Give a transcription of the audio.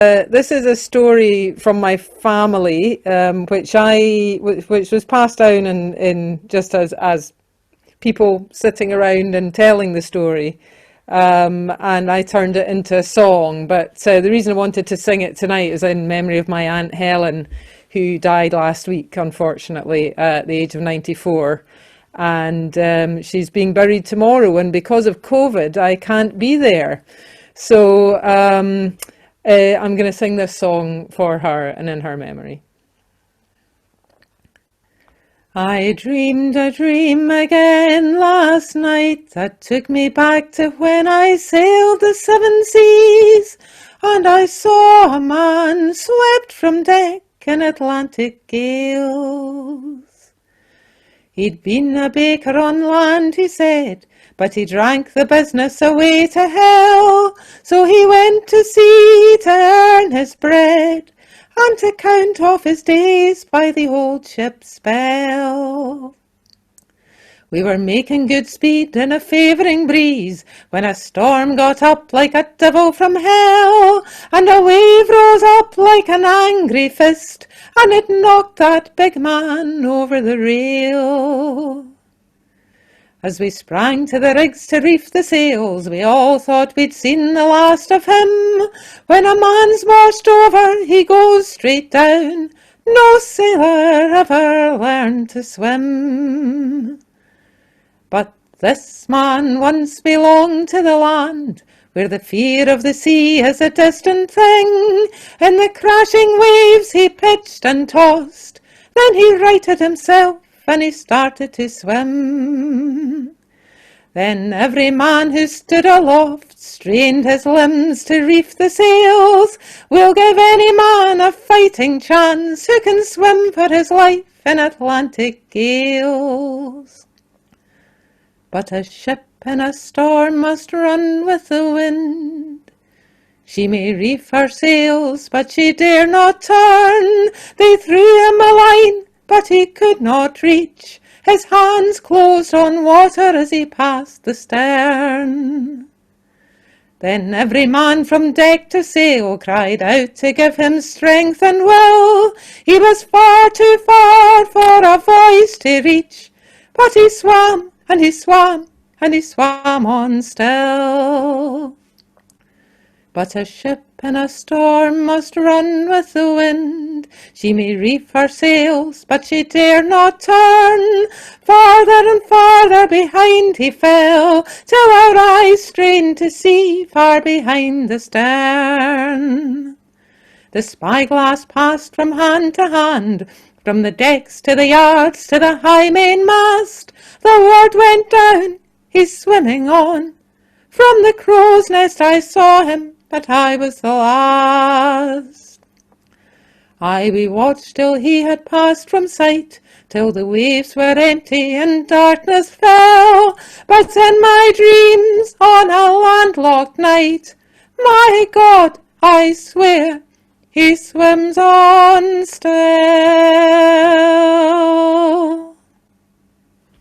This is a story from my family, which was passed down in just as people sitting around and telling the story, and I turned it into a song. But the reason I wanted to sing it tonight is in memory of my Aunt Helen, who died last week, unfortunately, at the age of 94. And she's being buried tomorrow, and because of COVID, I can't be there. So I'm going to sing this song for her and in her memory. I dreamed a dream again last night that took me back to when I sailed the seven seas, and I saw a man swept from deck in Atlantic gales. He'd been a baker on land, he said, but he drank the business away to hell. So he went to sea to earn his bread and to count off his days by the old ship's bell. We were making good speed in a favouring breeze when a storm got up like a devil from hell, and a wave rose up like an angry fist, and it knocked that big man over the rail. As we sprang to the rigs to reef the sails, we all thought we'd seen the last of him. When a man's washed over, he goes straight down. No sailor ever learned to swim. But this man once belonged to the land where the fear of the sea is a distant thing. In the crashing waves he pitched and tossed. Then he righted himself and he started to swim. Then every man who stood aloft strained his limbs to reef the sails. We'll give any man a fighting chance who can swim for his life in Atlantic gales. But a ship in a storm must run with the wind. She may reef her sails, but she dare not turn. They threw him a line, but he could not reach. His hands closed on water as he passed the stern. Then every man from deck to sail cried out to give him strength and will. He was far too far for a voice to reach, but he swam and he swam and he swam on still. But a ship in a storm must run with the wind. She may reef her sails, but she dare not turn. Farther and farther behind he fell, till our eyes strained to see far behind the stern. The spyglass passed from hand to hand, from the decks to the yards to the high mainmast. The word went down, he's swimming on. From the crow's nest I saw him, but I was the last. We watched till he had passed from sight, till the waves were empty and darkness fell. But in my dreams on a landlocked night, my God, I swear, he swims on still.